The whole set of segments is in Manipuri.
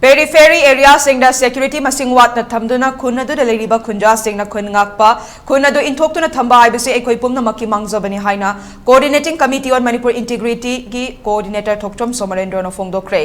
Periphery area singda security masing wat na thamduna khunadu da leiriba khunjasing na khun ngakpa khunadu inthoktuna thamba haibasi eikhoi pumnamakki mangjabani haina coordinating committee on Manipur integrity gi coordinator thoktom somarendra na phongdokre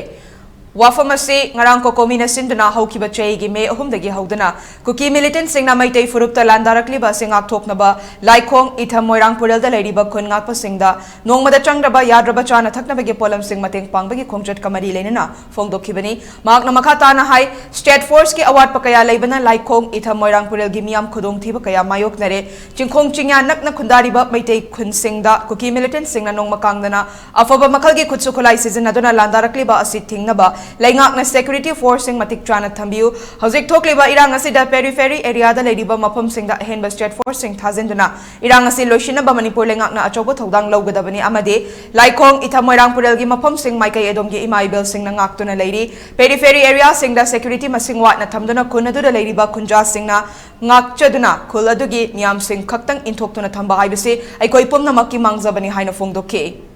wafamasi ngarang COCOMI na sinduna haukiba chaygi me ahumdagi haudana kuki militant singna maitei furupta landarakliba singak thoknaba laikhong itham moirang purelda leiriba khun ngakpa singda nongmada changraba yadraba chana thaknabagi polam sing mateng pangbagi khongchat kamari lenana phongdokhibani makna makata na hai state force ki award pakaya leibana laikhong itham moirang purelgi miam khudong thiba kaya mayok nare chingkhong chingya nakna khundariba maitei khun singda kuki militant singna nongma kangdana afaba makhalgi khutsu khulai season aduna landarakliba asi thingnaba Laingak na security forcing matik chana thambiu hojik thokliba irang asida periphery area da leidiba mafam singda henba state forcing thazenduna irang asi loishinaba Manipur laingak na achoba thodang lawgadabani amade laikhong ithamoirang purelgi mafam sing maikai edomgi imaibel sing na ngaktuna leiri periphery area singda security masing wat na thamduna khunadu da leiriba khunjasing na ngakchaduna khuladugi niam sing khaktang inthoktuna thamba haibase eikhoi pumnamakki mangjabani haina phongdokhe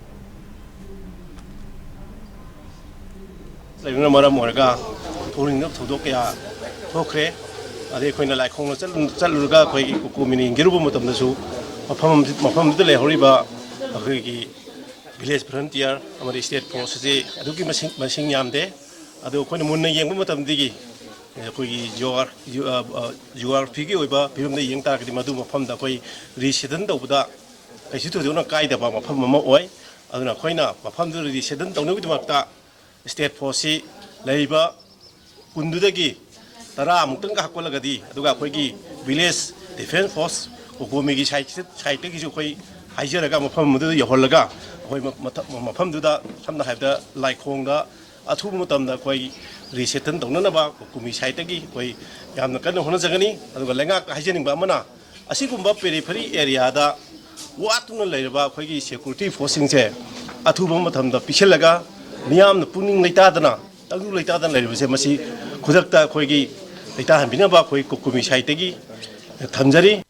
Lainuna maram orga touring up to ya tokre ade koina like hong chalurga koi COCOMI ngirubu matam nasu mafam de le horiba akhi village frontier amari state force je aduki masing yamde adu koina munna yengbu matam digi koi geography gi oiba bimna yeng ta gi madu mafam da koi resident dauda kaisi to dona kai da ba mafam ma oi aduna koina mafam du resident daunagi dumakta state force leiba kundudagi tara amutang ka hakolagadi aduga khoi village defense force COCOMI gi site gi ju khoi haijaraga mafam mudu yaholaga khoi mafam duda samna haibda laikhong da athu mutamda khoi resetten dongna ba COCOMI site gi khoi yamna kan hona jagani aduga lenga haijening ba mana asigumba periphery area da watuna leiba khoi gi security forcing che athu mutamda pichelaga Niam puning leitadana tagu leitadana leibase masi khudakta khoigi leita hanbina ba khoi COCOMI site gi thamjari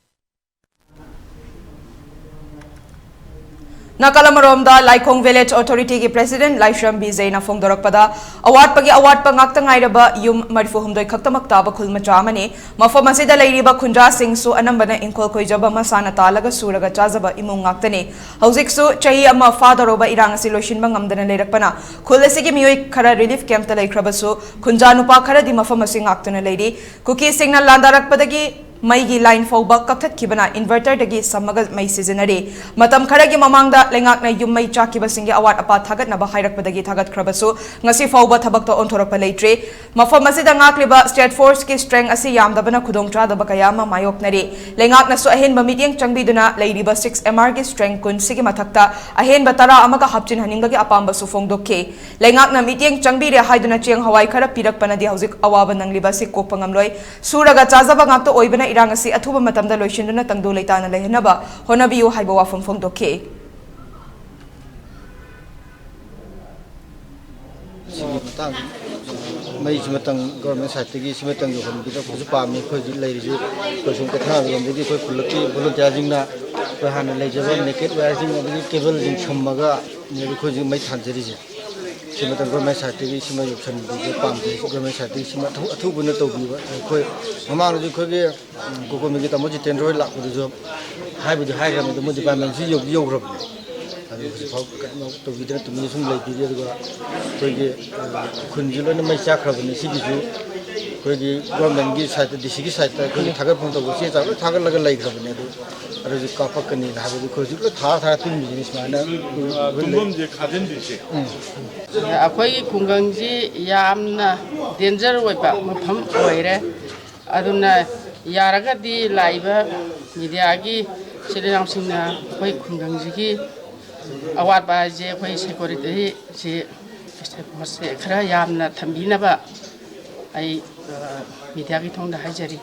Nakalamaromda Laikhong Village Authority ki President Laishram B. Zaina Phongdorakpada award pa ngakta ngairaba yum marifu humdoi khaktamak taba khulma chamani mafam asida leiriba khunjasing su anambana inkol khoijaba masana talaga suraga chajaba imung ngaktani hojik su chahi ama fadaroba irang asi loishinba ngamdana leirakpana khulesigi miyoi khara relief camp ta leikhrabasu khunjanupa khara di mafam asi ngaktana leiri kuki signal landarakpadagi Maigi line fauba kaktat kibana inverter dagi samaga mai seasonary matam kharagi mamangda lengak na yum mai chakiba singi award apa thagat na ba hairak padagi thagat khrabasu ngasi fauba thabak to onthorok palaitre mafam asida ngakliba state force ki strength asi yamdabana khudong cha daba kayama mayok nari lengak na su ahen ba meeting changbiduna leiriba 6 mr ki strength kun sigi mathakta ahen ba tara amaga hapchin haninga gi apamba su phongdokhe lengak na meeting changbire haiduna cheng hawai khara pirak panadi hauzik awaba nangliba si kopangamloi suraga chajaba ngakto oibana irang asi athuba matamda loishinduna tangdu leitana lehenaba honabiu haiba wafam phongdokhe mai simatang government site gi simatang jo hon bida khuju pami khoi ji leiri ji kosum ka thang lom gi khoi phulaki volunteer jingna ko han leijaba naked wire jing gi cable jing chammaga ne khoi ji mai thanjari ji simatang government site gi sima option gi pam ji government site gi sima athu buna to bi ba khoi mamang ji khoi gi COCOMI gi tamoji tendroi lak bu jo hai bu hai ga mo ji department ji yo rob adu phau ka no to bi dra tumni sum lai di ga khoi gi khunjilo na mai chakrabani sigi ju khoi gi government gi site di sigi site khoi thagar phong to se cha thagar laga lai khrabani adu aru ji ka pakani na bu khoi ju tha tin business ma na tumum je khaden di se akhoi gi khungang ji yamna danger oi pa mafam oire aduna yaraga di laiba media gi silang singna khoi khungang ji gi awat ba je khoi security ji mase khara yamna thambina ba ai media gi thongda haijari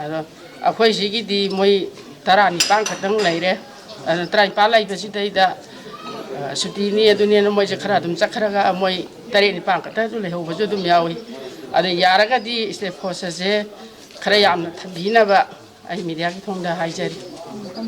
ado akhoi ji gi di moi tarani pang khatang laire ado trai pa lai basi dai da suti ni adunia no moi je khara dum chakharaga moi tare ni pang khata du le ho ba dum yawi ado yaraga di state force je khara yamna thambina ba ai media gi thongda haijari